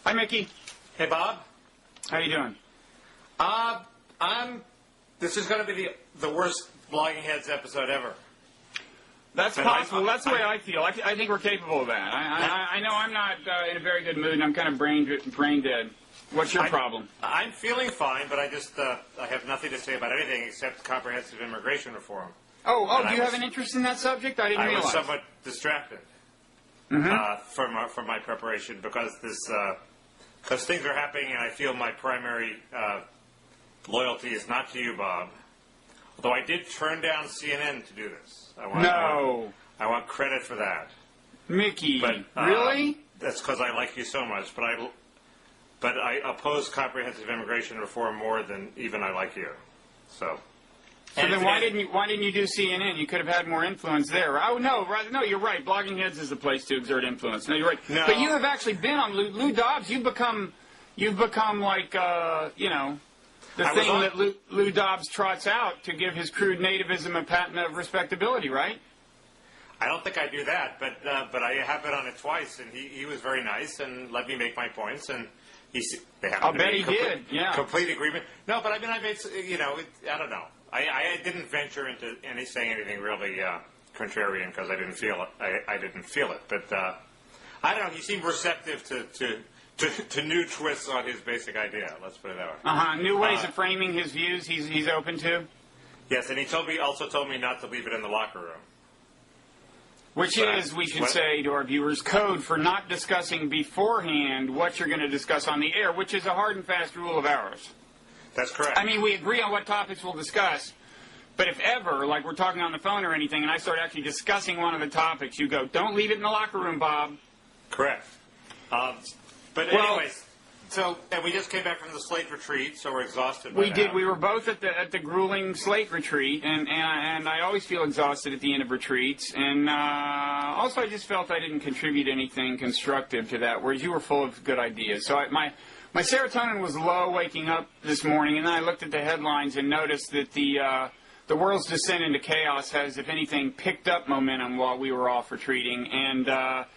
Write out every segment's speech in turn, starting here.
Hi, Mickey. Hey, Bob. How you doing? This is going to be the worst Blogging Heads episode ever. That's possible. That's the way I feel. I think we're capable of that. I know I'm not in a very good mood, and I'm kind of brain dead. What's your problem? I'm feeling fine, but I have nothing to say about anything except comprehensive immigration reform. Oh, do you have an interest in that subject? I didn't realize. I was somewhat distracted from my preparation because things are happening, and I feel my primary loyalty is not to you, Bob. Although I did turn down CNN to do this. I want credit for that. Mickey, but, really? That's because I like you so much. But I oppose comprehensive immigration reform more than even I like you. So then why didn't you do CNN? You could have had more influence there. Oh no, you're right. Blogging Heads is the place to exert influence. No, you're right. No. But you have actually been on Lou Dobbs. You've become like the thing that Lou Dobbs trots out to give his crude nativism a patent of respectability, right? I don't think I do that, but I have been on it twice, and he was very nice and let me make my points, and I'll bet he did. Yeah. Complete agreement. No, but I mean, I don't know. I didn't venture into saying anything really contrarian because I didn't feel it. I didn't feel it, but I don't know. He seemed receptive to new twists on his basic idea. Let's put it that way. New ways of framing his views. He's open to. Yes, and he also told me not to leave it in the locker room. Which is, we should say to our viewers, code for not discussing beforehand what you're going to discuss on the air, which is a hard and fast rule of ours. That's correct. I mean, we agree on what topics we'll discuss, but if ever, like we're talking on the phone or anything, and I start actually discussing one of the topics, you go, don't leave it in the locker room, Bob. Correct. But anyways, and we just came back from the Slate retreat, so we're exhausted. We did. We were both at the grueling Slate retreat, and I always feel exhausted at the end of retreats. And also, I just felt I didn't contribute anything constructive to that, whereas you were full of good ideas. So my serotonin was low waking up this morning, and then I looked at the headlines and noticed that the world's descent into chaos has, if anything, picked up momentum while we were off retreating, and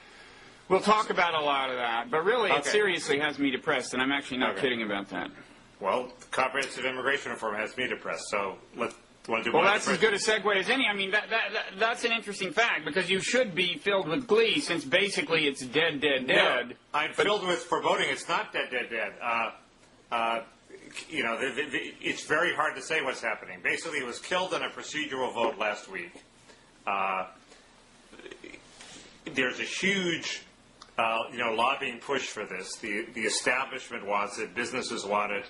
we'll talk about a lot of that, but really, it seriously has me depressed, and I'm actually not kidding about that. Well, comprehensive immigration reform has me depressed, so want to do Well, that's as good a segue as any. I mean, that's an interesting fact, because you should be filled with glee, since basically it's dead. No, I'm filled with foreboding. It's not dead. It's very hard to say what's happening. Basically, it was killed in a procedural vote last week. There's a huge lobbying push for this. The establishment wants it, businesses want it,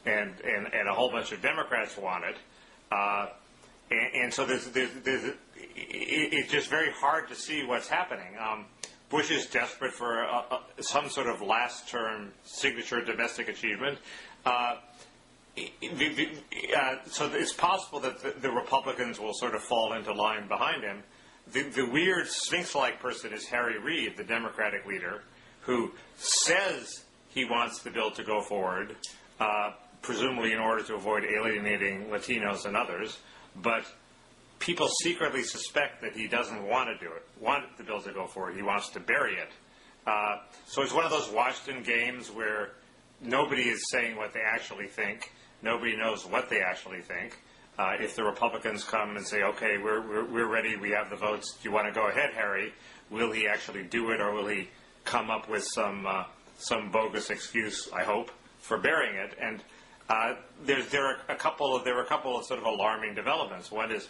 and a whole bunch of Democrats want it. And so it's just very hard to see what's happening. Bush is desperate for some sort of last-term signature domestic achievement. So it's possible that the Republicans will sort of fall into line behind him. The weird Sphinx-like person is Harry Reid, the Democratic leader, who says he wants the bill to go forward, presumably in order to avoid alienating Latinos and others, but people secretly suspect that he doesn't want the bill to go forward. He wants to bury it. So it's one of those Washington games where nobody is saying what they actually think. Nobody knows what they actually think. If the Republicans come and say, okay, we're ready, we have the votes, do you want to go ahead, Harry? Will he actually do it, or will he come up with some bogus excuse, I hope, for burying it? And there were a couple of sort of alarming developments. One is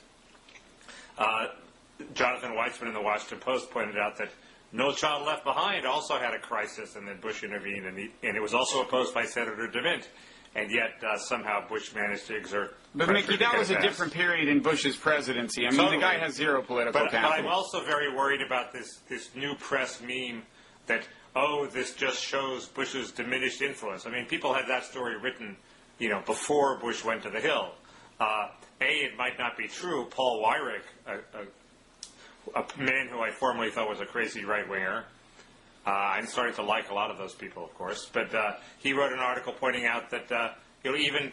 Jonathan Weitzman in the Washington Post pointed out that No Child Left Behind also had a crisis, and then Bush intervened, and it was also opposed by Senator DeMint. And yet, somehow, Bush managed to exert. But, Mickey, that was a different period in Bush's presidency. I mean, the guy has zero political capital. But I'm also very worried about this new press meme that, this just shows Bush's diminished influence. I mean, people had that story written, before Bush went to the Hill. It might not be true. Paul Weyrich, a man who I formerly thought was a crazy right-winger, I'm starting to like a lot of those people, of course. But he wrote an article pointing out that even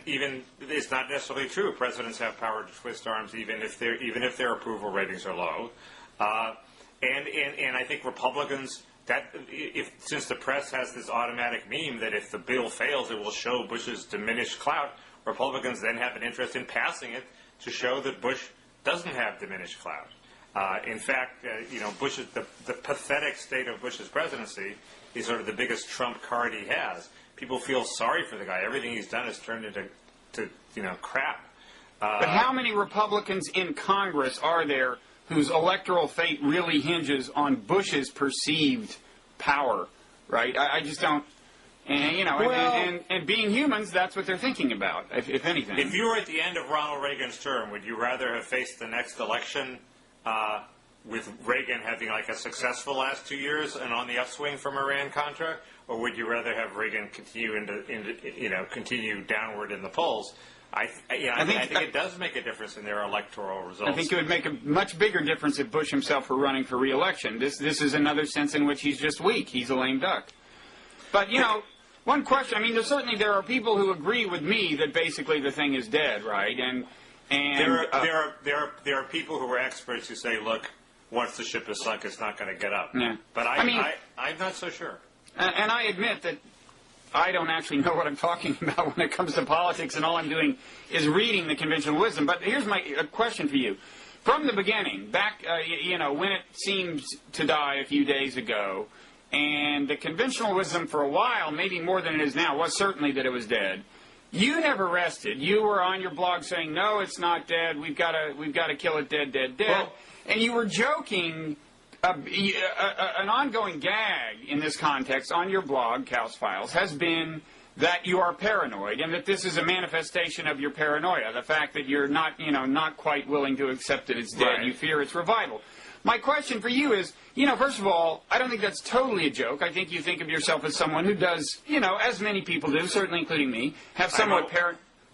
it's not necessarily true. Presidents have power to twist arms, even if their approval ratings are low. And I think Republicans since the press has this automatic meme that if the bill fails, it will show Bush's diminished clout, Republicans then have an interest in passing it to show that Bush doesn't have diminished clout. In fact, Bush's the pathetic state of Bush's presidency is sort of the biggest trump card he has. People feel sorry for the guy. Everything he's done has turned into crap. But how many Republicans in Congress are there whose electoral fate really hinges on Bush's perceived power, right? I just don't, and being humans, that's what they're thinking about, if anything. If you were at the end of Ronald Reagan's term, would you rather have faced the next election with Reagan having like a successful last 2 years and on the upswing from Iran-Contra, or would you rather have Reagan continue downward in the polls? I think it does make a difference in their electoral results. I think it would make a much bigger difference if Bush himself were running for re-election. This is another sense in which he's just weak. He's a lame duck. But, one question, I mean, there are people who agree with me that basically the thing is dead, right? And there are people who are experts who say, look, once the ship is sunk, it's not going to get up. Yeah. But I'm not so sure. And I admit that I don't actually know what I'm talking about when it comes to politics, and all I'm doing is reading the conventional wisdom. But here's my question for you. From the beginning, back, when it seemed to die a few days ago, and the conventional wisdom for a while, maybe more than it is now, was certainly that it was dead. You never rested. You were on your blog saying, no, it's not dead. We've got to kill it dead, dead, dead. Well, and you were joking. An ongoing gag in this context on your blog, Kausfiles, has been that you are paranoid and that this is a manifestation of your paranoia, the fact that you're not quite willing to accept that it's dead. Right. You fear its revival. My question for you is, first of all, I don't think that's totally a joke. I think you think of yourself as someone who does, as many people do, certainly including me, have somewhat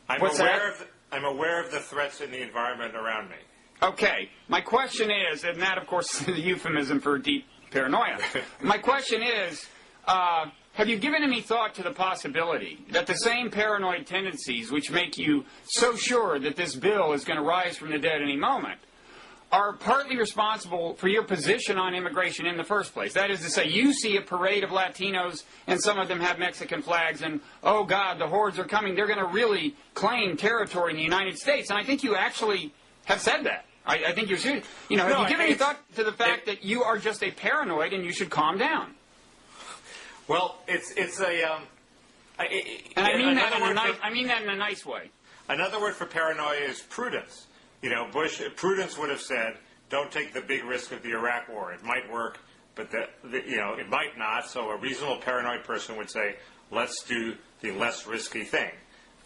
I'm aware of the threats in the environment around me. Okay. My question is, and that, of course, is a euphemism for deep paranoia. My question is, have you given any thought to the possibility that the same paranoid tendencies which make you so sure that this bill is going to rise from the dead any moment are partly responsible for your position on immigration in the first place? That is to say, you see a parade of Latinos and some of them have Mexican flags and, oh, God, the hordes are coming. They're going to really claim territory in the United States. And I think you actually have said that. I think you're serious. Have you given any thought to the fact that you are just a paranoid and you should calm down? Well, I mean that in a nice way. Another word for paranoia is prudence. Prudence would have said, don't take the big risk of the Iraq war. It might work, but it might not. So a reasonable paranoid person would say, let's do the less risky thing.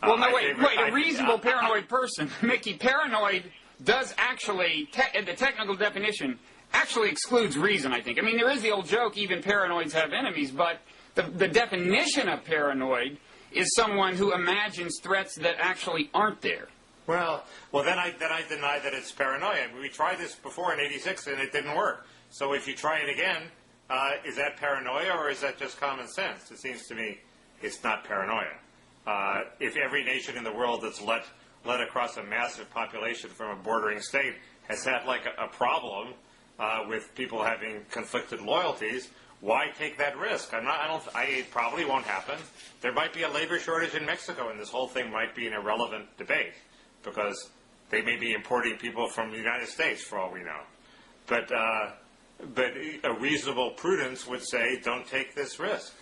Well, no, wait. A reasonable paranoid person, Mickey, paranoid does actually, the technical definition, actually excludes reason, I think. I mean, there is the old joke, even paranoids have enemies, but the definition of paranoid is someone who imagines threats that actually aren't there. Well, then I deny that it's paranoia. We tried this before in '86 and it didn't work. So if you try it again, is that paranoia or is that just common sense? It seems to me it's not paranoia. If every nation in the world that's let across a massive population from a bordering state has had like a problem with people having conflicted loyalties, why take that risk? It probably won't happen. There might be a labor shortage in Mexico, and this whole thing might be an irrelevant debate because they may be importing people from the United States for all we know. But a reasonable prudence would say, don't take this risk.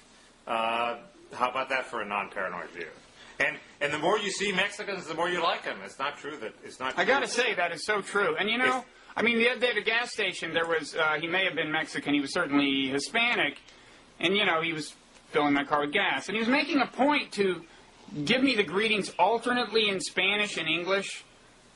How about that for a non-paranoid view? And the more you see Mexicans, the more you like them. It's not true that it's not true. I got to say, that is so true. And the other day at a gas station, there was, he may have been Mexican, he was certainly Hispanic, and, he was filling my car with gas. And he was making a point to give me the greetings alternately in Spanish and English,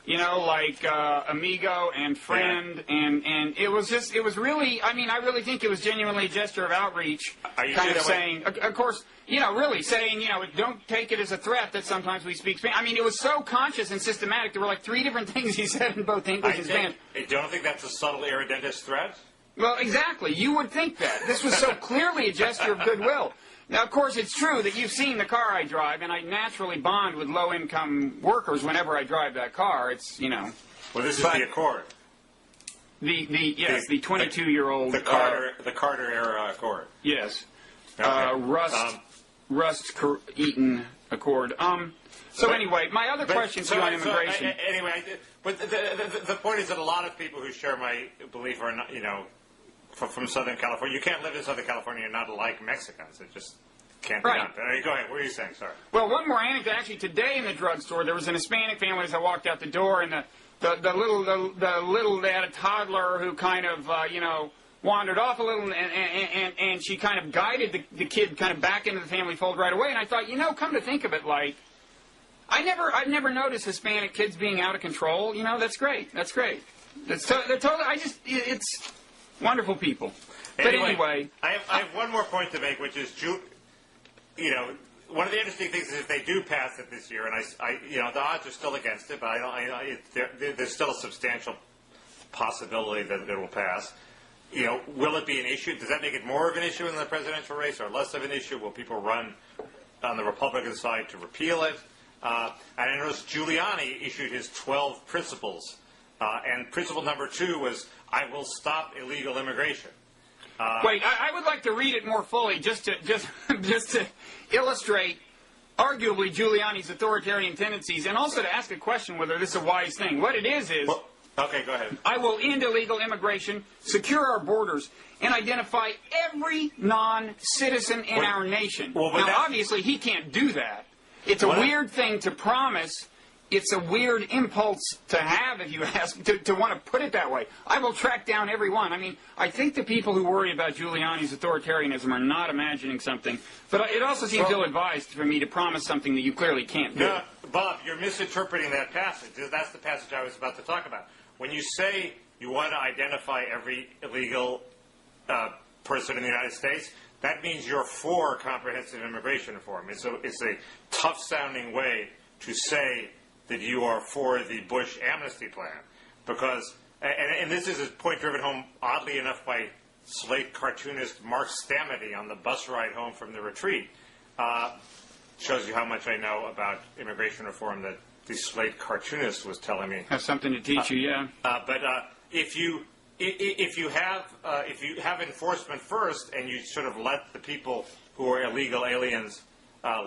like amigo and friend, yeah. and it was really, I really think it was genuinely a gesture of outreach, kind of saying, of course, really saying, don't take it as a threat that sometimes we speak Spanish. It was so conscious and systematic. There were like 3 different things he said in both English and Spanish. You don't think that's a subtle irredentist threat? Well, exactly. You would think that. This was so clearly a gesture of goodwill. Now, of course, it's true that you've seen the car I drive, and I naturally bond with low-income workers whenever I drive that car. It's, Well, this is the Accord. The 22-year-old the Carter era Accord. Yes. Okay. Rust-eaten Accord. Anyway, my other question to you on immigration. But the point is that a lot of people who share my belief are not, from Southern California. You can't live in Southern California and not like Mexicans. It just can't be done. Go ahead. What are you saying? Sorry. Well, one more anecdote. Actually, today in the drugstore, there was an Hispanic family as I walked out the door, and the little they had a toddler who kind of wandered off a little, and she kind of guided the kid kind of back into the family fold right away. And I thought, come to think of it, like I've never noticed Hispanic kids being out of control. That's great. That's great. It's wonderful people. But anyway, I have one more point to make, which is, one of the interesting things is if they do pass it this year, and the odds are still against it, but there's still a substantial possibility that it will pass. Will it be an issue? Does that make it more of an issue in the presidential race or less of an issue? Will people run on the Republican side to repeal it? And I noticed Giuliani issued his 12 principles, and principle number 2 was, I will stop illegal immigration. Wait, I would like to read it more fully, just to illustrate, arguably, Giuliani's authoritarian tendencies, and also to ask a question whether this is a wise thing. What it is. Well, okay, go ahead. I will end illegal immigration, secure our borders, and identify every non-citizen in our nation. Now, obviously, he can't do that. It's a weird thing to promise. It's a weird impulse to have, if you ask, to want to put it that way. I will track down every one. I mean, I think the people who worry about Giuliani's authoritarianism are not imagining something. But it also seems ill-advised for me to promise something that you clearly can't do. No, Bob, you're misinterpreting that passage. That's the passage I was about to talk about. When you say you want to identify every illegal person in the United States, that means you're for comprehensive immigration reform. It's a tough-sounding way to say that you are for the Bush amnesty plan. Because, and this is a point driven home, oddly enough, by Slate cartoonist Mark Stamety on the bus ride home from the retreat. Shows you how much I know about immigration reform that the Slate cartoonist was telling me. Have something to teach you, yeah. But if you have enforcement first and you sort of let the people who are illegal aliens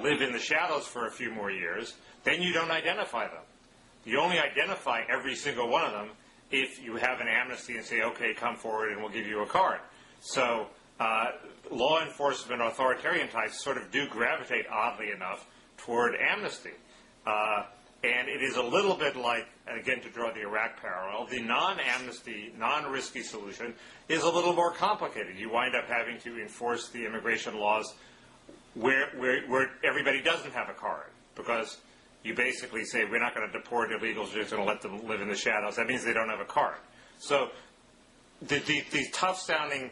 live in the shadows for a few more years, then you don't identify them. You only identify every single one of them if you have an amnesty and say, okay, come forward and we'll give you a card. So law enforcement authoritarian types sort of do gravitate, oddly enough, toward amnesty. And it is a little bit like, again, to draw the Iraq parallel, the non-amnesty, non-risky solution is a little more complicated. You wind up having to enforce the immigration laws where everybody doesn't have a card, because you basically say, we're not going to deport illegals, we're just going to let them live in the shadows. That means they don't have a card. So the tough-sounding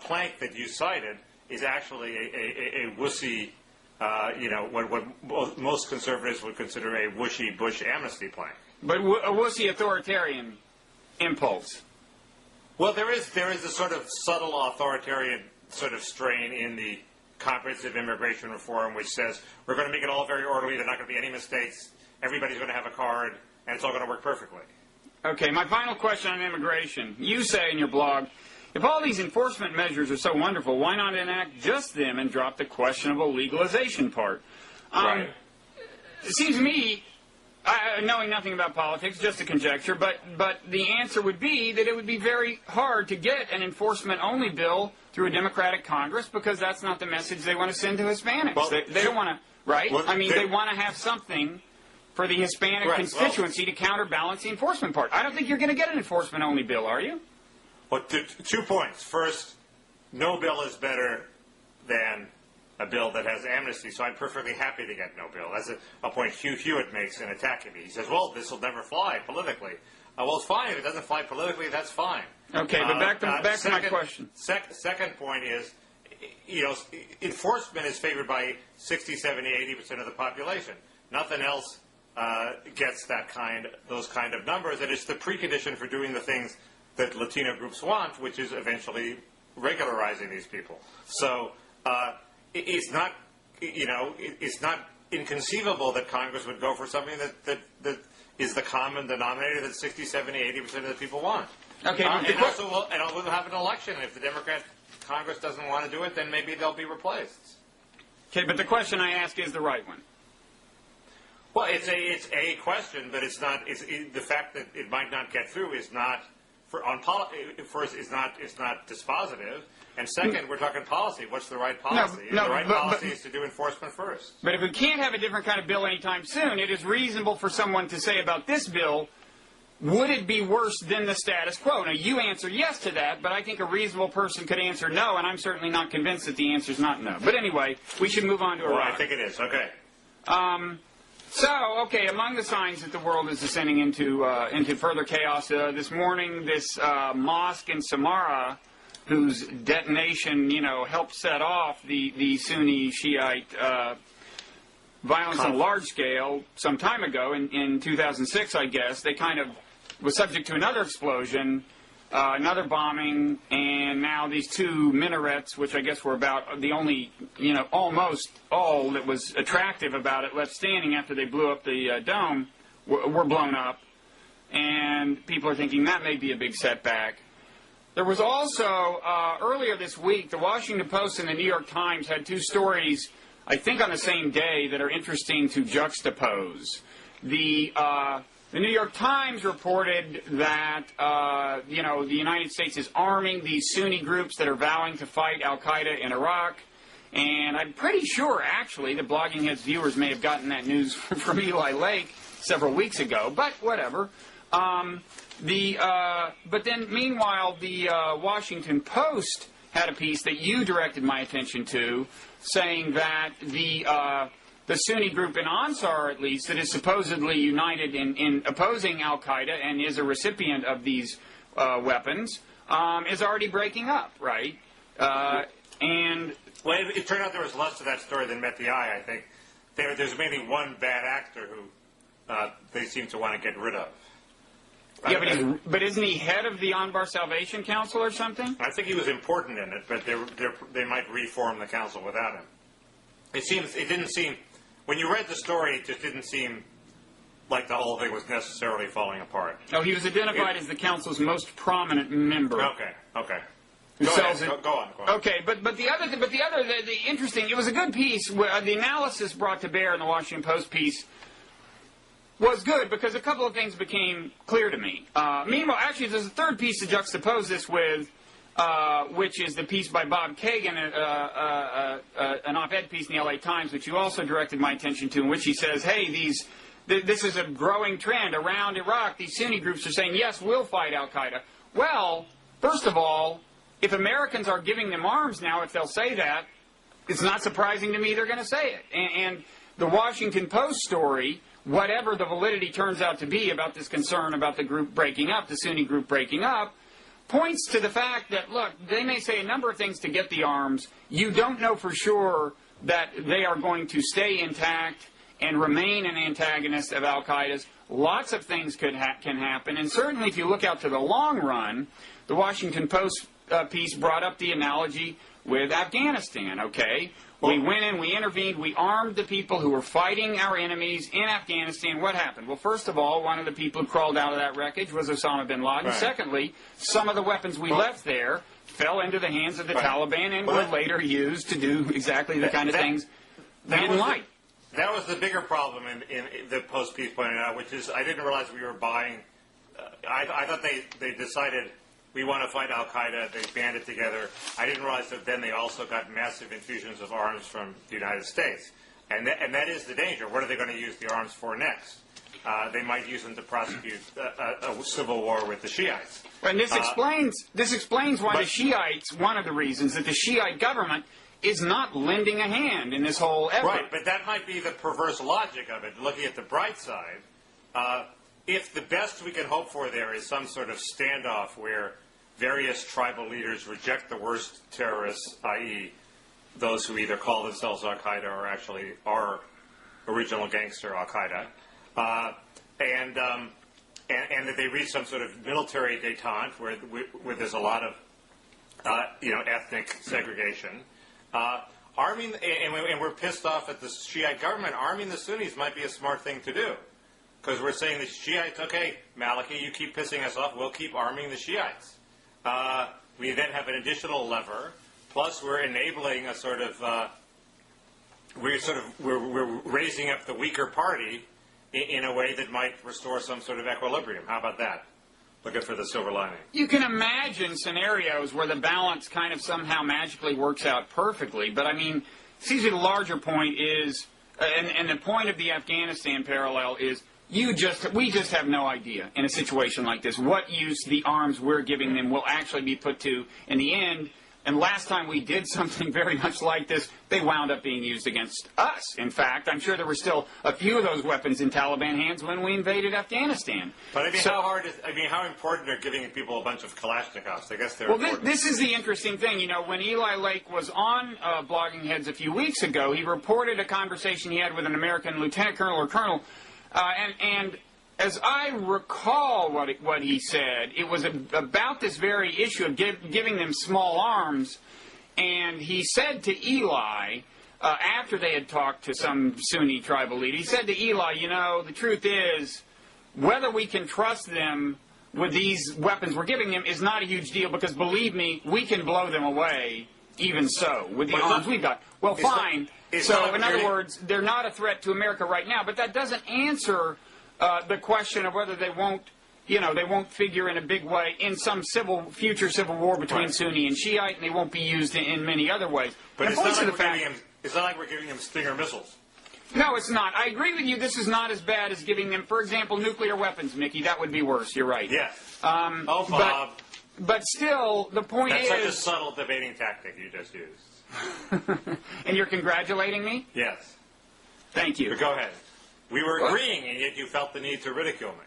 plank that you cited is actually a wussy, what most conservatives would consider a wushy Bush amnesty plank. But a wussy authoritarian impulse. Well, there is a sort of subtle authoritarian sort of strain in the comprehensive immigration reform, which says we're going to make it all very orderly, there are not going to be any mistakes, everybody's going to have a card, and it's all going to work perfectly. Okay, my final question on immigration. You say in your blog, if all these enforcement measures are so wonderful, why not enact just them and drop the questionable legalization part? Right. It seems to me, knowing nothing about politics, just a conjecture, but the answer would be that it would be very hard to get an enforcement-only bill through a Democratic Congress, because that's not the message they want to send to Hispanics. Well, they don't want to, right? Well, they want to have something for the Hispanic constituency to counterbalance the enforcement part. I don't think you're going to get an enforcement-only bill, are you? Well, 2 points. First, no bill is better than a bill that has amnesty, so I'm perfectly happy to get no bill. That's a point Hugh Hewitt makes in attacking me. He says, well, this will never fly politically. Well, it's fine. If it doesn't fly politically, that's fine. Okay, but back to my question. Second point is, enforcement is favored by 60, 70, 80% of the population. Nothing else gets those kind of numbers, and it's the precondition for doing the things that Latino groups want, which is eventually regularizing these people. So it's not inconceivable that Congress would go for something that is the common denominator that 60, 70, 80% of the people want. Okay, and we'll have an election. If the Democrat Congress doesn't want to do it, then maybe they'll be replaced. Okay, but the question I ask is the right one. Well, it's a question, but it's not. The fact that it might not get through is not first is not dispositive, and second, we're talking policy. What's the right policy? The right policy is to do enforcement first. But if we can't have a different kind of bill anytime soon, it is reasonable for someone to say about this bill, would it be worse than the status quo? Now, you answer yes to that, but I think a reasonable person could answer no, and I'm certainly not convinced that the answer is not no. But anyway, we should move on to Iraq. Well, I think it is. Okay. Okay, among the signs that the world is descending into further chaos, this morning, this mosque in Samarra, whose detonation, helped set off the Sunni Shiite violence on a large scale some time ago, in 2006, I guess, they kind of was subject to another explosion, another bombing, and now these two minarets, which I guess were about the only, almost all that was attractive about it left standing after they blew up the dome, were blown up. And people are thinking that may be a big setback. There was also, earlier this week, the Washington Post and the New York Times had two stories, I think on the same day, that are interesting to juxtapose. The New York Times reported that, the United States is arming these Sunni groups that are vowing to fight al-Qaeda in Iraq. And I'm pretty sure, actually, that Blogging Heads viewers may have gotten that news from Eli Lake several weeks ago, but whatever. But then, meanwhile, the Washington Post had a piece that you directed my attention to, saying that the Sunni group in Ansar, at least, that is supposedly united in opposing al-Qaeda and is a recipient of these weapons, is already breaking up, right? Well, it turned out there was less to that story than met the eye, I think. There's mainly one bad actor who they seem to want to get rid of. Yeah, but isn't he head of the Anbar Salvation Council or something? I think he was important in it, but they might reform the council without him. It didn't seem, when you read the story, it just didn't seem like the whole thing was necessarily falling apart. Oh, he was identified as the council's most prominent member. Okay. Go on. Okay, but the interesting, it was a good piece. The analysis brought to bear in the Washington Post piece was good because a couple of things became clear to me. Meanwhile, actually, there's a third piece to juxtapose this with, which is the piece by Bob Kagan, an op-ed piece in the LA Times, which you also directed my attention to, in which he says, hey, this is a growing trend around Iraq. These Sunni groups are saying, yes, we'll fight al-Qaeda. Well, first of all, if Americans are giving them arms now, if they'll say that, it's not surprising to me they're going to say it. And the Washington Post story, whatever the validity turns out to be about this concern about the group breaking up, the Sunni group breaking up, points to the fact that, look, they may say a number of things to get the arms. You don't know for sure that they are going to stay intact and remain an antagonist of al-Qaeda's. Lots of things can happen. And certainly if you look out to the long run, the Washington Post piece brought up the analogy with Afghanistan, okay? We went in, we intervened, we armed the people who were fighting our enemies in Afghanistan. What happened? Well, first of all, one of the people who crawled out of that wreckage was Osama bin Laden. Right. Secondly, some of the weapons we left there fell into the hands of the Taliban and were later used to do exactly the kind of things we didn't like. That was the bigger problem in the Post piece pointed out, which is I didn't realize we were buying. I thought they decided we want to fight al-Qaeda. They banded together. I didn't realize that then they also got massive infusions of arms from the United States. And that is the danger. What are they going to use the arms for next? They might use them to prosecute a civil war with the Shiites. And this explains why the Shiites, one of the reasons that the Shiite government is not lending a hand in this whole effort. Right, but that might be the perverse logic of it. Looking at the bright side, if the best we can hope for there is some sort of standoff where various tribal leaders reject the worst terrorists, i.e. those who either call themselves al-Qaeda or actually are original gangster al-Qaeda, and that they reach some sort of military détente where there's a lot of ethnic segregation. Arming, and we're pissed off at the Shiite government, arming the Sunnis might be a smart thing to do. because we're saying the Shiites, okay, Maliki, you keep pissing us off, we'll keep arming the Shiites. We then have an additional lever, plus we're enabling a sort of, we're raising up the weaker party in a way that might restore some sort of equilibrium. How about that? Looking for the silver lining. You can imagine scenarios where the balance kind of somehow magically works out perfectly, but I mean, see, the larger point is, and the point of the Afghanistan parallel is, we just have no idea in a situation like this what use the arms we're giving them will actually be put to in the end. And last time we did something very much like this, they wound up being used against us. In fact, I'm sure there were still a few of those weapons in Taliban hands when we invaded Afghanistan. But I mean, how important are giving people a bunch of Kalashnikovs? I guess they're important. This is the interesting thing. You know, when Eli Lake was on Blogging Heads a few weeks ago, he reported a conversation he had with an American lieutenant colonel or colonel, and as I recall what he said, it was about this very issue of giving them small arms, and he said to Eli, after they had talked to some Sunni tribal leader, he said to Eli, you know, the truth is, whether we can trust them with these weapons we're giving them is not a huge deal, because believe me, we can blow them away even so with the arms we've got. Well, fine. So, in other words, they're not a threat to America right now, but that doesn't answer the question of whether they won't figure in a big way in some future civil war between Sunni and Shiite, and they won't be used in many other ways. But it's not like we're giving them Stinger missiles. No, it's not. I agree with you. This is not as bad as giving them, for example, nuclear weapons, Mickey. That would be worse. You're right. Yes. Bob. But still, the point is... That's such a subtle debating tactic you just used. And you're congratulating me? Yes. Thank you. But go ahead. We were agreeing, and yet you felt the need to ridicule me.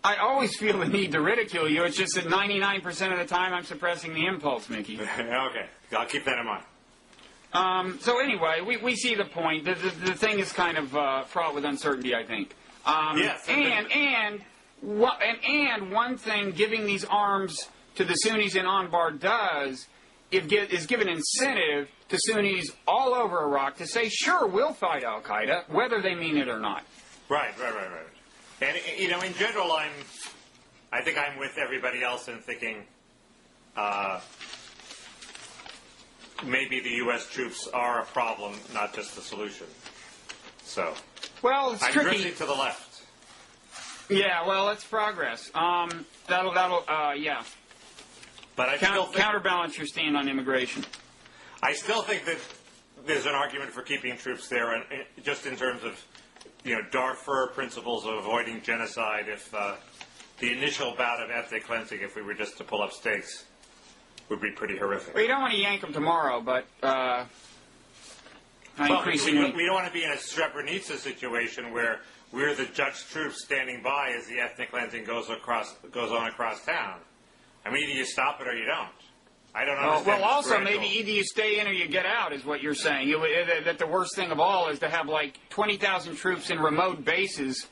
I always feel the need to ridicule you. It's just that 99% of the time I'm suppressing the impulse, Mickey. Okay. I'll keep that in mind. So anyway, we see the point. The thing is kind of fraught with uncertainty, I think. Yes. And one thing giving these arms to the Sunnis in Anbar does is give an incentive to Sunnis all over Iraq to say, sure, we'll fight al-Qaeda, whether they mean it or not. Right. And, you know, in general, I think I'm with everybody else in thinking maybe the U.S. troops are a problem, not just the solution. So, well, it's tricky. I'm drifting to the left. Yeah, well, it's progress. Yeah. But I still think, counterbalance your stand on immigration. I still think that there's an argument for keeping troops there, and just in terms of, you know, Darfur principles of avoiding genocide. If the initial bout of ethnic cleansing, if we were just to pull up stakes, would be pretty horrific. Well, you don't want to yank them tomorrow, but increasingly, we don't want to be in a Srebrenica situation where we're the judged troops standing by as the ethnic cleansing goes on across town. I mean, either you stop it or you don't. I don't understand. Well, also, maybe either you stay in or you get out is what you're saying. That the worst thing of all is to have, like, 20,000 troops in remote bases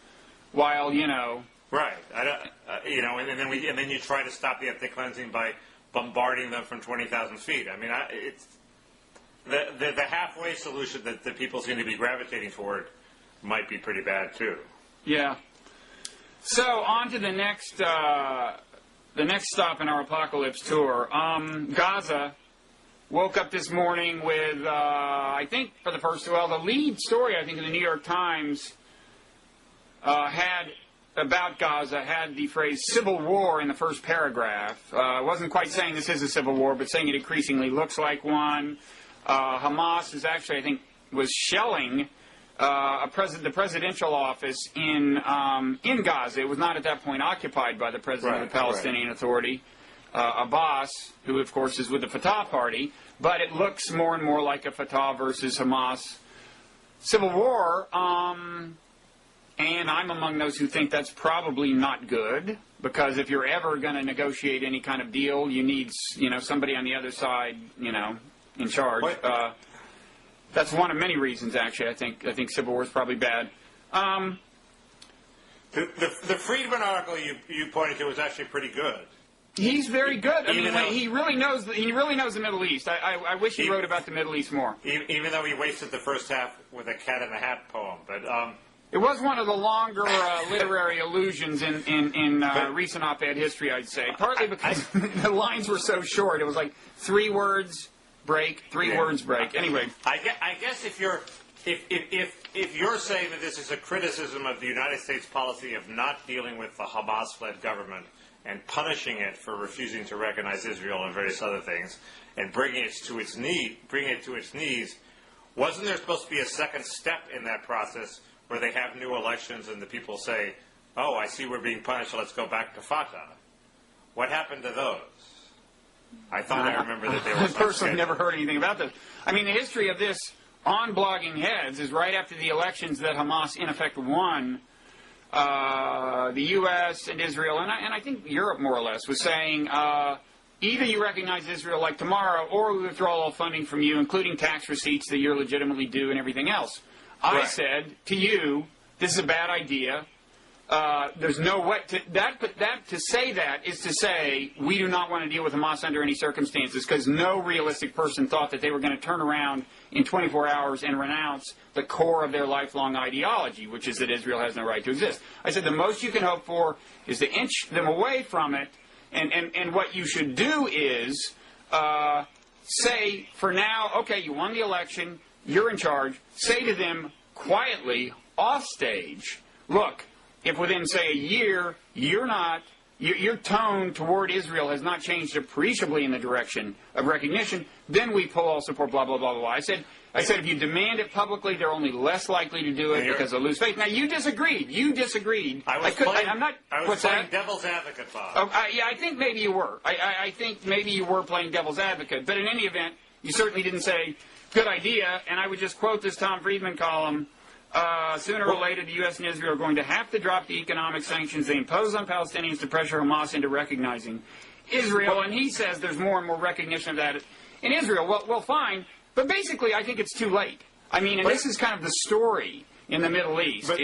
while, you know... Right. And then you try to stop the ethnic cleansing by bombarding them from 20,000 feet. I mean, it's... The halfway solution that people seem to be gravitating toward might be pretty bad, too. Yeah. So, on to the next stop in our apocalypse tour. Gaza woke up this morning with, I think, for the first, the lead story, I think, in the New York Times about Gaza had the phrase civil war in the first paragraph. Wasn't quite saying this is a civil war, but saying it increasingly looks like one. Hamas is actually, I think, was shelling the presidential office in Gaza. It was not at that point occupied by the president of the Palestinian Authority, Abbas, who of course is with the Fatah party, but it looks more and more like a Fatah versus Hamas civil war, and I'm among those who think that's probably not good, because if you're ever going to negotiate any kind of deal, you need, somebody on the other side, in charge. That's one of many reasons, actually. I think civil war is probably bad. The Friedman article you pointed to was actually pretty good. He's very good. He really knows the Middle East. I wish he wrote about the Middle East more. Even though he wasted the first half with a cat in the hat poem, but It was one of the longer literary allusions in recent op-ed history, I'd say. Partly because the lines were so short. It was like 3 words, break, 3 words, break. Anyway. I guess if you're saying that this is a criticism of the United States policy of not dealing with the Hamas-led government and punishing it for refusing to recognize Israel and various other things, and bringing it to its knees, wasn't there supposed to be a second step in that process where they have new elections and the people say, "Oh, I see we're being punished, so let's go back to Fatah"? What happened to those? I thought I remember that they were. I personally never heard anything about this. I mean, the history of this on Blogging Heads is right after the elections that Hamas in effect won. The U.S. and Israel, and I think Europe more or less, was saying either you recognize Israel like tomorrow, or we withdraw all funding from you, including tax receipts that you're legitimately due and everything else. I said to you, this is a bad idea. There's no way to say that is to say we do not want to deal with Hamas under any circumstances, because no realistic person thought that they were going to turn around in 24 hours and renounce the core of their lifelong ideology, which is that Israel has no right to exist. I said the most you can hope for is to inch them away from it, and what you should do is say, for now, okay, you won the election, you're in charge. Say to them quietly, off stage, look, if within, say, a year, your tone toward Israel has not changed appreciably in the direction of recognition, then we pull all support, blah, blah, blah, blah. I said, if you demand it publicly, they're only less likely to do it because they'll lose faith. Now, you disagreed. I was playing devil's advocate, Bob. Yeah, I think maybe you were. I think maybe you were playing devil's advocate. But in any event, you certainly didn't say, good idea. And I would just quote this Tom Friedman column. Sooner or later, the U.S. and Israel are going to have to drop the economic sanctions they impose on Palestinians to pressure Hamas into recognizing Israel. And he says there's more and more recognition of that in Israel. Well, fine. But basically, I think it's too late. I mean, and this is kind of the story in the Middle East, every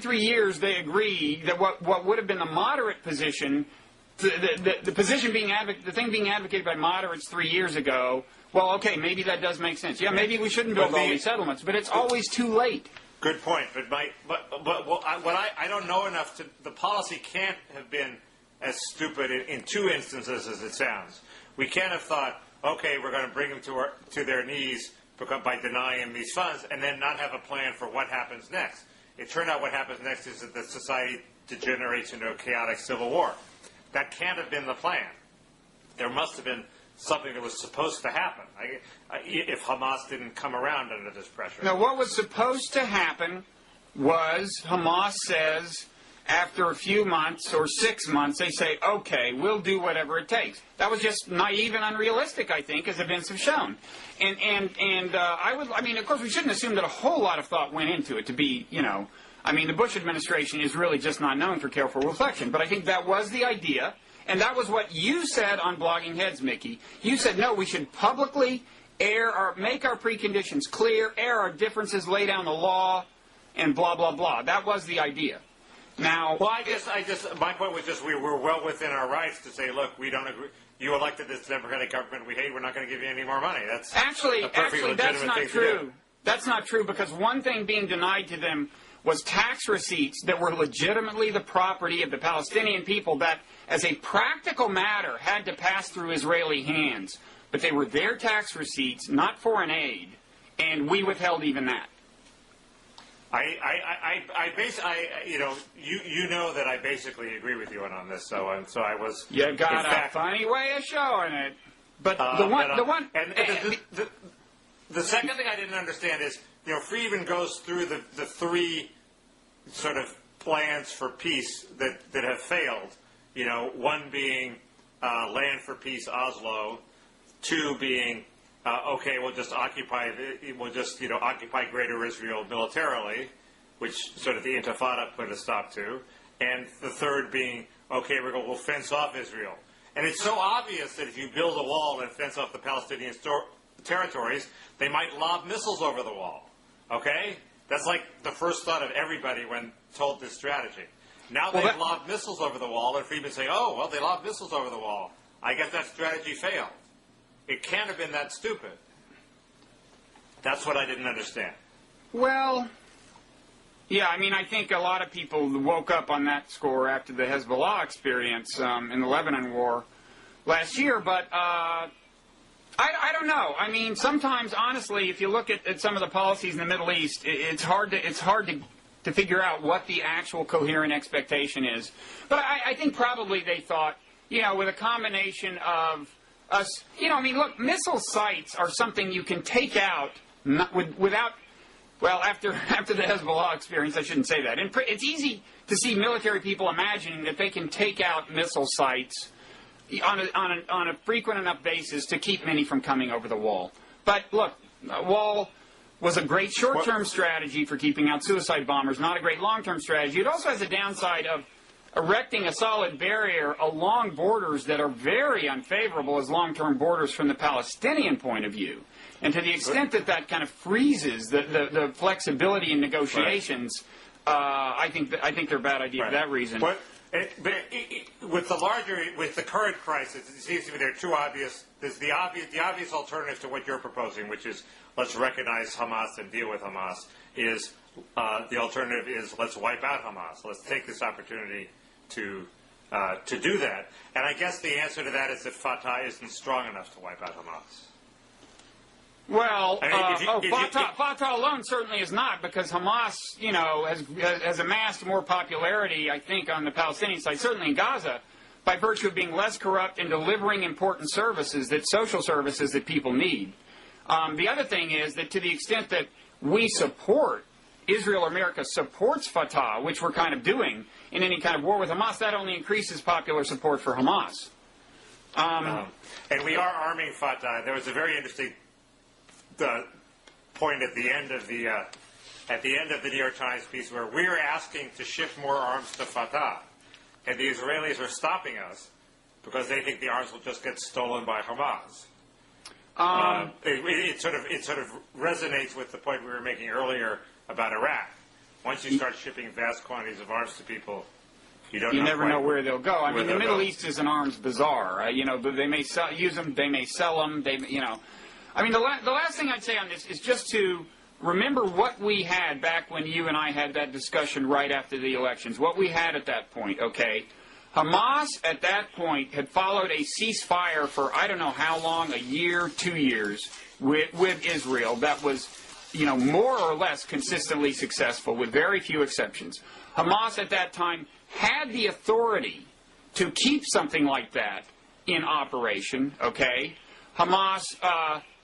3 years they agree that what would have been the moderate position, the thing being advocated by moderates 3 years ago, well, okay, maybe that does make sense. Yeah, maybe we shouldn't build all these settlements, but it's always too late. Good point. I don't know enough the policy can't have been as stupid in 2 instances as it sounds. We can't have thought, okay, we're going to bring them to their knees by denying them these funds, and then not have a plan for what happens next. It turned out what happens next is that the society degenerates into a chaotic civil war. That can't have been the plan. There must have been something that was supposed to happen if Hamas didn't come around under this pressure. Now, what was supposed to happen was Hamas says, after a few months or 6 months, they say, okay, we'll do whatever it takes. That was just naive and unrealistic, I think, as events have shown. Of course, we shouldn't assume that a whole lot of thought went into it to be, the Bush administration is really just not known for careful reflection. But I think that was the idea, and that was what you said on Blogging Heads, Mickey. You said, no, we should publicly make our preconditions clear, air our differences, lay down the law, and blah, blah, blah. That was the idea. Now, well, my point was just we were well within our rights to say, look, we don't agree. You elected this Democratic government we hate. We're not going to give you any more money. That's actually that's not true. That's not true, because one thing being denied to them was tax receipts that were legitimately the property of the Palestinian people that, as a practical matter, had to pass through Israeli hands. But they were their tax receipts, not foreign aid, and we withheld even that. You know that I basically agree with you on this, so I was. You got a funny way of showing it, but the second thing I didn't understand is, Friedman goes through the 3 sort of plans for peace that have failed. One being Land for Peace, Oslo. 2 being okay, we'll just occupy Greater Israel militarily, which sort of the Intifada put a stop to, and the 3rd being, okay, we'll fence off Israel. And it's so obvious that if you build a wall and fence off the Palestinian territories, they might lob missiles over the wall. Okay? That's like the first thought of everybody when told this strategy. Now they've lobbed missiles over the wall, and Friedman say, oh, well, they lobbed missiles over the wall. I guess that strategy failed. It can't have been that stupid. That's what I didn't understand. Well, yeah, I mean, I think a lot of people woke up on that score after the Hezbollah experience in the Lebanon war last year, but I don't know. I mean, sometimes, honestly, if you look at some of the policies in the Middle East, it's hard to figure out what the actual coherent expectation is. But I think probably they thought, with a combination of us, I mean, look, missile sites are something you can take out without. Well, after the Hezbollah experience, I shouldn't say that. It's easy to see military people imagining that they can take out missile sites on a frequent enough basis to keep many from coming over the wall. But look, a wall was a great short-term strategy for keeping out suicide bombers, not a great long-term strategy. It also has a downside of erecting a solid barrier along borders that are very unfavorable as long-term borders from the Palestinian point of view. And to the extent that kind of freezes the flexibility in negotiations, I think they're a bad idea for that reason. But with the current crisis, it seems to me there are two obvious. There's the obvious alternative to what you're proposing, which is let's recognize Hamas and deal with Hamas. The alternative is let's wipe out Hamas. Let's take this opportunity to do that. And I guess the answer to that is that Fatah isn't strong enough to wipe out Hamas. Well, Fatah alone certainly is not, because Hamas, has amassed more popularity, I think, on the Palestinian side, certainly in Gaza, by virtue of being less corrupt and delivering important services, social services that people need. The other thing is that to the extent that we support, Israel or America supports Fatah, which we're kind of doing in any kind of war with Hamas, that only increases popular support for Hamas. And we are arming Fatah. There was a very interesting point at the end of the New York Times piece where we're asking to ship more arms to Fatah, and the Israelis are stopping us because they think the arms will just get stolen by Hamas. It sort of resonates with the point we were making earlier about Iraq. Once you start shipping vast quantities of arms to people, you never know where they'll go. I mean, the Middle East is an arms bazaar. They may use them, they may sell them. I mean, the last thing I'd say on this is just to remember what we had back when you and I had that discussion right after the elections. What we had at that point, okay? Hamas at that point had followed a ceasefire for I don't know how long, a year, 2 years, with Israel that was, more or less consistently successful with very few exceptions. Hamas at that time had the authority to keep something like that in operation, okay? Hamas,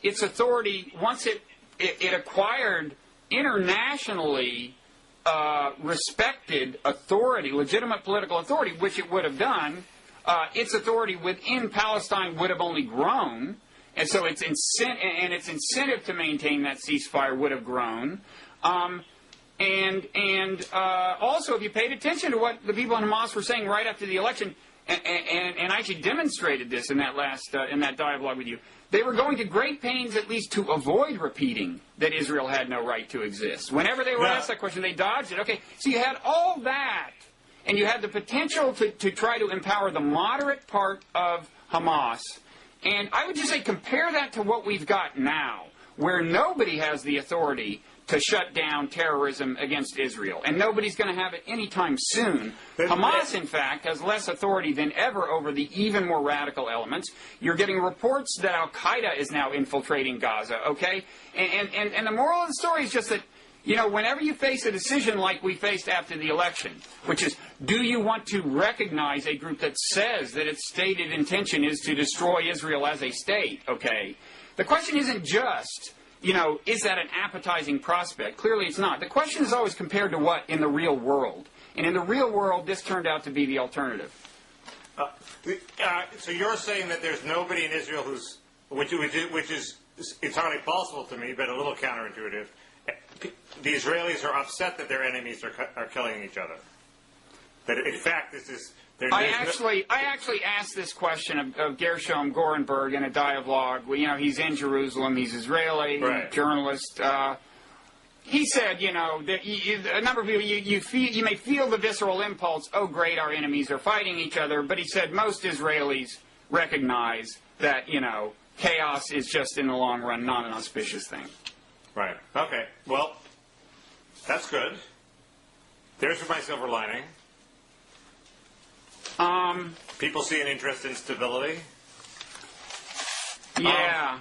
its authority, once it acquired internationally respected authority, legitimate political authority, which it would have done, its authority within Palestine would have only grown, and so its incentive to maintain that ceasefire would have grown. Also, if you paid attention to what the people in Hamas were saying right after the election, and I actually demonstrated this in that dialogue with you, they were going to great pains at least to avoid repeating that Israel had no right to exist. Whenever they were asked that question, they dodged it. Okay, so you had all that, and you had the potential to try to empower the moderate part of Hamas. And I would just say compare that to what we've got now, where nobody has the authority to shut down terrorism against Israel. And nobody's going to have it anytime soon. Hamas, in fact, has less authority than ever over the even more radical elements. You're getting reports that al-Qaeda is now infiltrating Gaza, okay? And the moral of the story is just that, whenever you face a decision like we faced after the election, which is, do you want to recognize a group that says that its stated intention is to destroy Israel as a state, okay? The question isn't just, is that an appetizing prospect? Clearly it's not. The question is always compared to what in the real world. And in the real world, this turned out to be the alternative. So you're saying that there's nobody in Israel which is entirely plausible to me, but a little counterintuitive. The Israelis are upset that their enemies are killing each other. That in fact this is. I actually asked this question of Gershom Gorenberg in a dialogue. He's in Jerusalem. He's Israeli, journalist. He said, that a number of people, you may feel the visceral impulse, oh, great, our enemies are fighting each other. But he said most Israelis recognize that, chaos is just in the long run not an auspicious thing. Right. Okay. Well, that's good. There's my silver lining. People see an interest in stability. Yeah,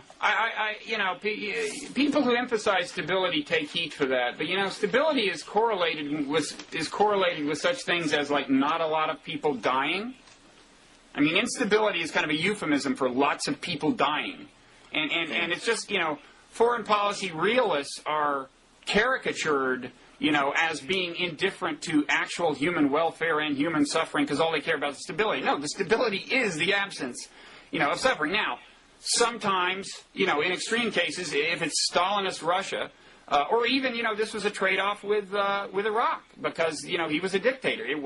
people who emphasize stability take heat for that. But stability is correlated with such things as like not a lot of people dying. I mean, instability is kind of a euphemism for lots of people dying, and it's just foreign policy realists are caricatured as being indifferent to actual human welfare and human suffering because all they care about is stability. No, the stability is the absence of suffering. Now. Sometimes, in extreme cases, if it's Stalinist Russia, or even, this was a trade-off with Iraq because, he was a dictator. There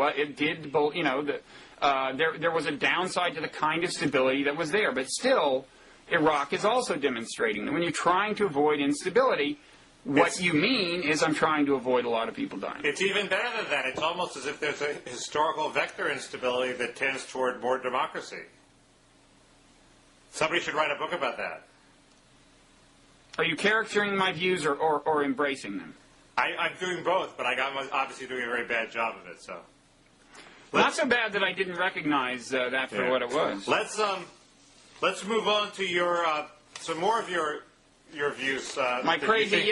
was a downside to the kind of stability that was there. But still, Iraq is also demonstrating that when you're trying to avoid instability, what you mean is I'm trying to avoid a lot of people dying. It's even better than that. It's almost as if there's a historical vector instability that tends toward more democracy. Somebody should write a book about that. Are you caricaturing my views or embracing them? I'm doing both, but I'm obviously doing a very bad job of it. So, not so bad that I didn't recognize that for what it was. Let's move on to your some more of your views. My crazy,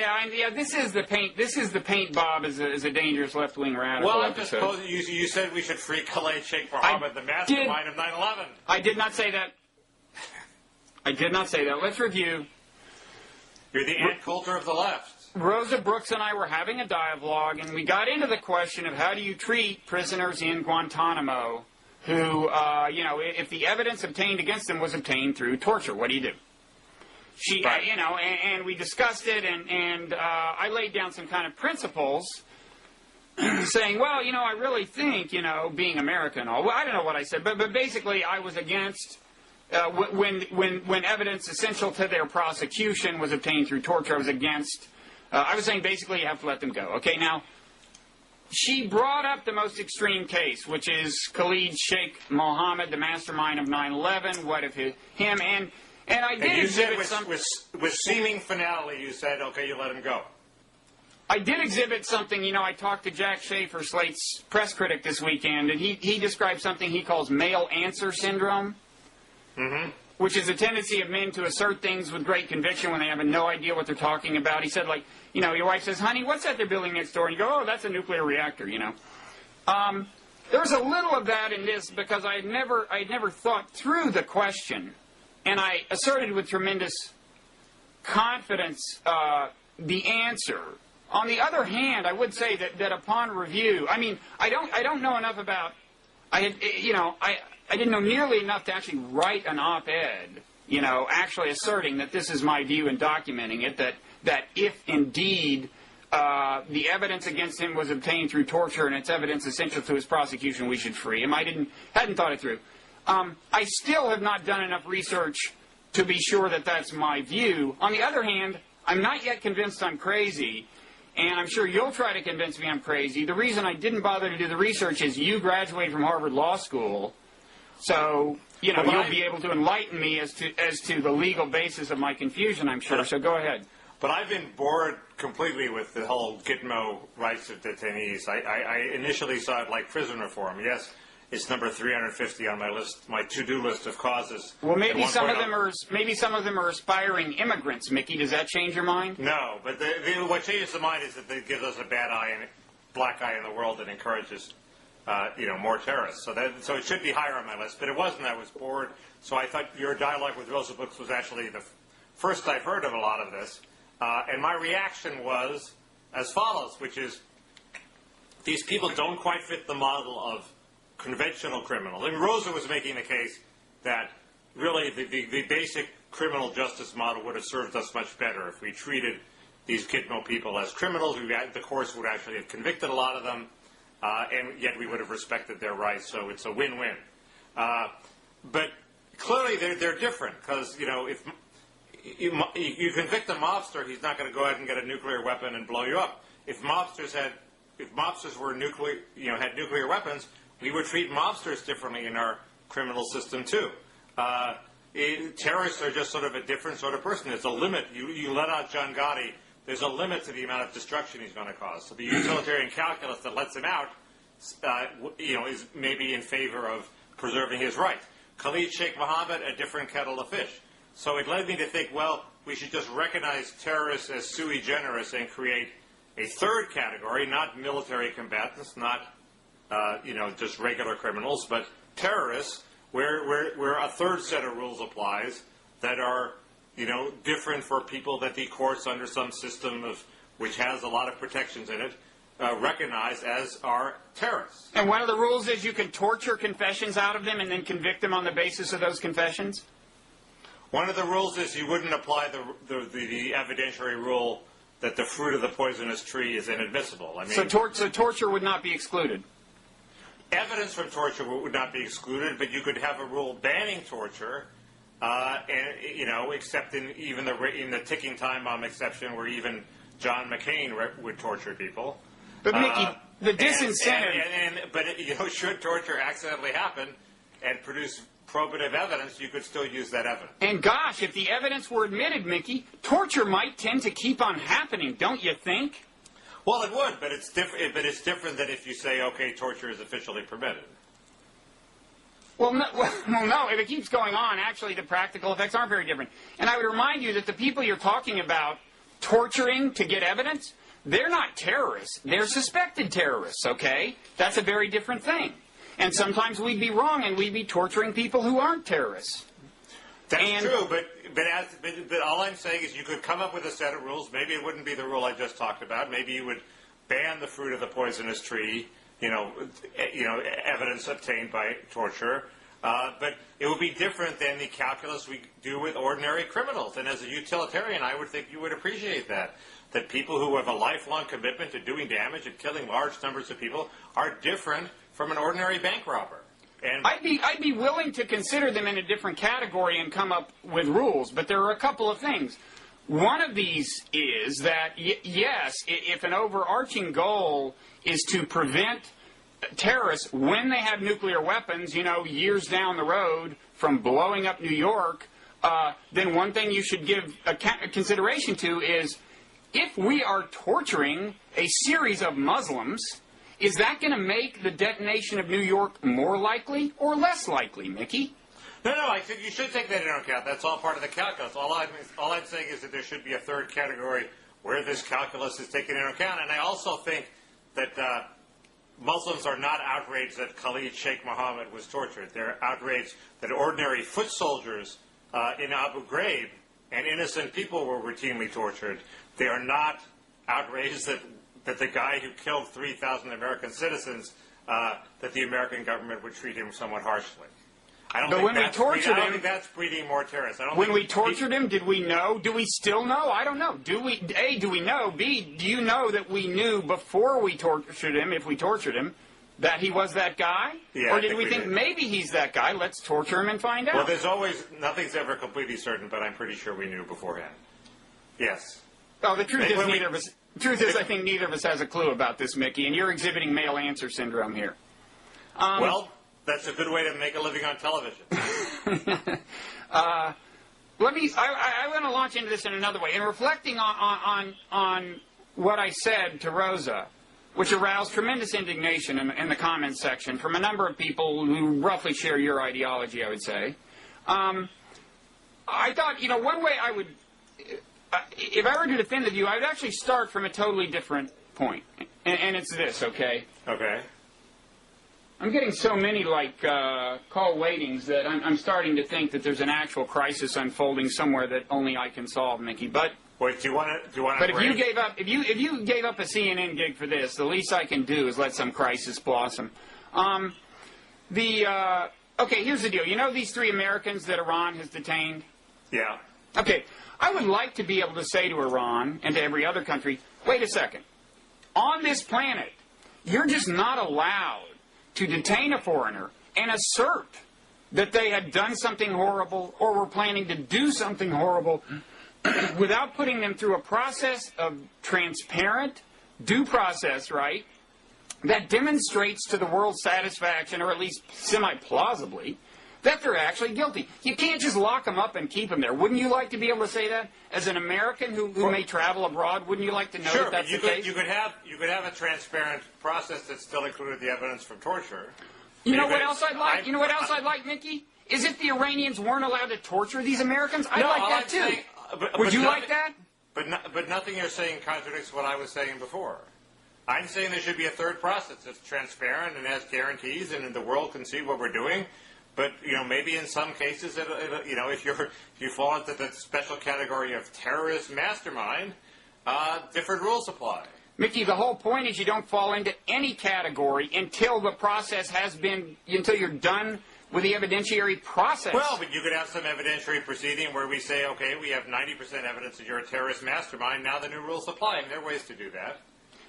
This is the paint. This is the paint. Bob is a dangerous left-wing radical. Well, I'm just posing. You said we should free Khalid Sheik Mohammed, the mastermind of 9/11. I did not say that. I did not say that. Let's review. You're the Ann Coulter of the left. Rosa Brooks and I were having a dialogue, and we got into the question of how do you treat prisoners in Guantanamo who, if the evidence obtained against them was obtained through torture, what do you do? She, right. And we discussed it, and I laid down some kind of principles saying, well, I really think, being American and all. Well, I don't know what I said, but basically I was against... when evidence essential to their prosecution was obtained through torture, I was against. I was saying basically you have to let them go. Okay, now she brought up the most extreme case, which is Khalid Sheik Mohammed, the mastermind of 9/11. What if him and I did exhibit some with seeming finality. You said, okay, you let him go. I did exhibit something. I talked to Jack Schaefer, Slate's press critic, this weekend, and he described something he calls male answer syndrome. Mm-hmm. Which is a tendency of men to assert things with great conviction when they have no idea what they're talking about. He said, your wife says, honey, what's that they're building next door? And you go, oh, that's a nuclear reactor, There's a little of that in this because I had never thought through the question. And I asserted with tremendous confidence the answer. On the other hand, I would say that upon review, I don't know enough about... I didn't know nearly enough to actually write an op-ed, actually asserting that this is my view and documenting it, that if indeed the evidence against him was obtained through torture and it's evidence essential to his prosecution, we should free him. I hadn't thought it through. I still have not done enough research to be sure that that's my view. On the other hand, I'm not yet convinced I'm crazy. And I'm sure you'll try to convince me I'm crazy. The reason I didn't bother to do the research is you graduated from Harvard Law School. So, you'll be able to enlighten me as to the legal basis of my confusion, I'm sure. So go ahead. But I've been bored completely with the whole Gitmo rights of detainees. I initially saw it like prison reform. Yes, it's number 350 on my list, my to-do list of causes. Well, maybe some of them are aspiring immigrants, Mickey. Does that change your mind? No, but what changes the mind is that it gives us a bad eye and black eye in the world that encourages more terrorists. So it should be higher on my list, but it wasn't. I was bored. So I thought your dialogue with Rosa Brooks was actually the first I've heard of a lot of this. And my reaction was as follows, which is these people don't quite fit the model of conventional criminals. And Rosa was making the case that really the basic criminal justice model would have served us much better if we treated these Gitmo people as criminals. The courts would actually have convicted a lot of them. And yet we would have respected their rights, so it's a win-win. But clearly they're different, because, if you convict a mobster, he's not going to go ahead and get a nuclear weapon and blow you up. If mobsters were had nuclear weapons, we would treat mobsters differently in our criminal system too. Terrorists are just sort of a different sort of person. There's a limit. You let out John Gotti there's a limit to the amount of destruction he's going to cause. So the utilitarian calculus that lets him out, is maybe in favor of preserving his right. Khalid, Sheik, Mohammed, a different kettle of fish. So it led me to think, well, we should just recognize terrorists as sui generis and create a third category, not military combatants, not just regular criminals, but terrorists, where a third set of rules applies that are, different for people that the courts under some system which has a lot of protections in it, recognize as are terrorists. And one of the rules is you can torture confessions out of them and then convict them on the basis of those confessions? One of the rules is you wouldn't apply the evidentiary rule that the fruit of the poisonous tree is inadmissible. I mean, so torture would not be excluded? Evidence from torture would not be excluded, but you could have a rule banning torture, except in the ticking time bomb exception where even John McCain would torture people. But Mickey, the disincentive... But should torture accidentally happen and produce probative evidence, you could still use that evidence. And gosh, if the evidence were admitted, Mickey, torture might tend to keep on happening, don't you think? Well, it would, but it's different. But it's different than if you say, okay, torture is officially permitted. Well, no. If it keeps going on, actually, the practical effects aren't very different. And I would remind you that the people you're talking about torturing to get evidence, they're not terrorists. They're suspected terrorists, okay? That's a very different thing. And sometimes we'd be wrong and we'd be torturing people who aren't terrorists. That's true, but all I'm saying is you could come up with a set of rules. Maybe it wouldn't be the rule I just talked about. Maybe you would ban the fruit of the poisonous tree, evidence obtained by torture. But it would be different than the calculus we do with ordinary criminals. And as a utilitarian, I would think you would appreciate that people who have a lifelong commitment to doing damage and killing large numbers of people are different from an ordinary bank robber. And I'd be willing to consider them in a different category and come up with rules, but there are a couple of things. One of these is that, yes, if an overarching goal is to prevent terrorists, when they have nuclear weapons, years down the road from blowing up New York, then one thing you should give a consideration to is if we are torturing a series of Muslims, is that going to make the detonation of New York more likely or less likely, Mickey? No, I think you should take that into account. That's all part of the calculus. All I'm saying is that there should be a third category where this calculus is taken into account. And I also think that Muslims are not outraged that Khalid Sheikh Mohammed was tortured. They're outraged that ordinary foot soldiers in Abu Ghraib and innocent people were routinely tortured. They are not outraged that the guy who killed 3,000 American citizens, that the American government would treat him somewhat harshly. I don't think that's breeding more terrorists. When we tortured him, did we know? Do we still know? I don't know. A, do we know? B, do you know that we knew before we tortured him, if we tortured him, that he was that guy? Yeah, or did we think maybe he's that guy? Let's torture him and find out. Well, nothing's ever completely certain, but I'm pretty sure we knew beforehand. Yes. Oh, the truth is, I think neither of us has a clue about this, Mickey, and you're exhibiting male answer syndrome here. Well, that's a good way to make a living on television. I want to launch into this in another way. In reflecting on what I said to Rosa, which aroused tremendous indignation in the comments section from a number of people who roughly share your ideology, I would say, I thought, one way I would... if I were to defend the view, I would actually start from a totally different point. And it's this, okay? Okay. I'm getting so many, call waitings that I'm starting to think that there's an actual crisis unfolding somewhere that only I can solve, Mickey. But... Wait, do you want to... But if you gave up a CNN gig for this, the least I can do is let some crisis blossom. Okay, here's the deal. You know these 3 Americans that Iran has detained? Yeah. Okay, I would like to be able to say to Iran and to every other country, wait a second. On this planet, you're just not allowed to detain a foreigner and assert that they had done something horrible or were planning to do something horrible without putting them through a process of transparent due process, right, that demonstrates to the world's satisfaction, or at least semi-plausibly, that they're actually guilty. You can't just lock them up and keep them there. Wouldn't you like to be able to say that? As an American who may travel abroad, wouldn't you like to know sure, that that's the case? You could have a transparent process that still included the evidence from torture. You know what else I'd like? You know what else I'd like, Mickey? Is if the Iranians weren't allowed to torture these Americans. I'd like that too. Would you like that? But nothing you're saying contradicts what I was saying before. I'm saying there should be a third process that's transparent and has guarantees, and the world can see what we're doing. But maybe in some cases, if you fall into the special category of terrorist mastermind, different rules apply. Mickey, the whole point is you don't fall into any category until the process has been, until you're done with the evidentiary process. Well, but you could have some evidentiary proceeding where we say, okay, we have 90% evidence that you're a terrorist mastermind. Now the new rules apply, and there are ways to do that.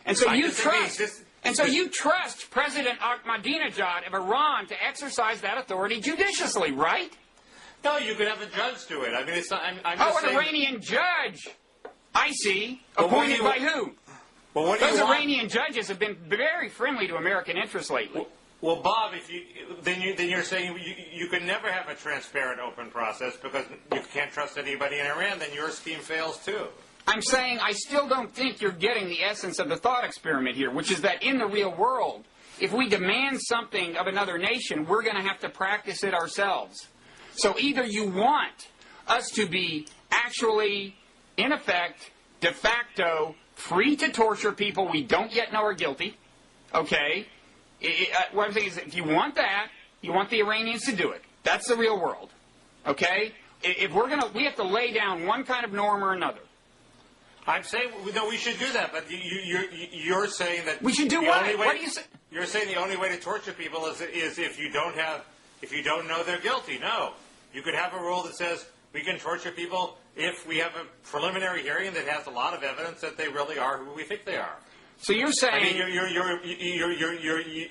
And so you trust President Ahmadinejad of Iran to exercise that authority judiciously, right? No, you could have a judge do it. I mean, it's not. I'm just an saying, Iranian judge. I see. Appointed by who? Well, what Those Iranian judges have been very friendly to American interests lately. Well, Bob, then you're saying you can never have a transparent, open process because you can't trust anybody in Iran. Then your scheme fails too. I'm saying I still don't think you're getting the essence of the thought experiment here, which is that in the real world, if we demand something of another nation, we're going to have to practice it ourselves. So either you want us to be actually, in effect, de facto, free to torture people we don't yet know are guilty, okay? What I'm saying is if you want that, you want the Iranians to do it. That's the real world, okay? If we have to lay down one kind of norm or another. I'm saying no, we should do that, but you're saying that we should do what? What do you say? You're saying the only way to torture people is if you don't know they're guilty. No, you could have a rule that says we can torture people if we have a preliminary hearing that has a lot of evidence that they really are who we think they are. So you're saying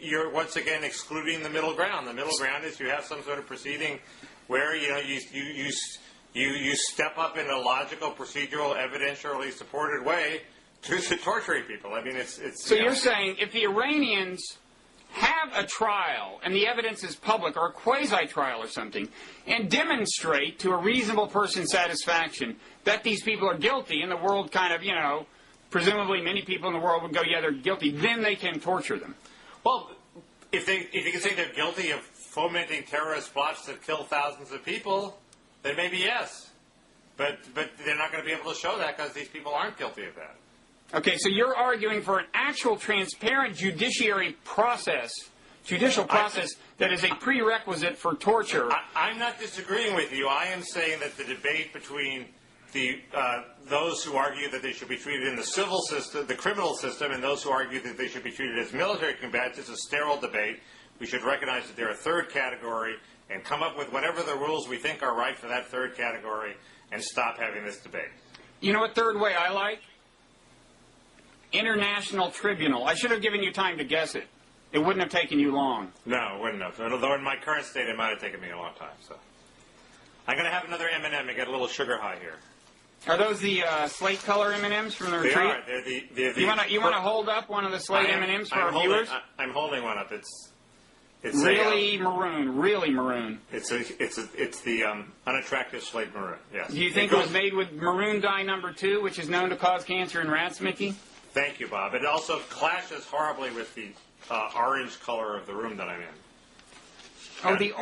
you're once again excluding the middle ground. The middle ground is you have some sort of proceeding where you step up in a logical, procedural, evidentially supported way to torturing people. I mean, it's. So you're saying if the Iranians have a trial and the evidence is public or a quasi-trial or something, and demonstrate to a reasonable person's satisfaction that these people are guilty, and the world kind of, presumably many people in the world would go, yeah, they're guilty, then they can torture them. Well, if you can say they're guilty of fomenting terrorist plots that kill thousands of people, then maybe yes. But they're not going to be able to show that because these people aren't guilty of that. Okay, so you're arguing for an actual transparent judicial process that is a prerequisite for torture. I'm not disagreeing with you. I am saying that the debate between those who argue that they should be treated in the civil system, the criminal system, and those who argue that they should be treated as military combatants is a sterile debate. We should recognize that they're a third category and come up with whatever the rules we think are right for that third category and stop having this debate. You know what third way I like? International Tribunal. I should have given you time to guess it. It wouldn't have taken you long. No, it wouldn't have. Although in my current state, it might have taken me a long time. So I'm going to have another M&M and get a little sugar high here. Are those the slate color M&Ms from the retreat? They are. They're the you want to hold up one of the slate M&Ms for our viewers? I'm holding one up. It's really maroon. Really maroon. It's the unattractive slate maroon. Yes. Do you think it was made with maroon dye number 2, which is known to cause cancer in rats, Mickey? Thank you, Bob. It also clashes horribly with the orange color of the room that I'm in. Oh, the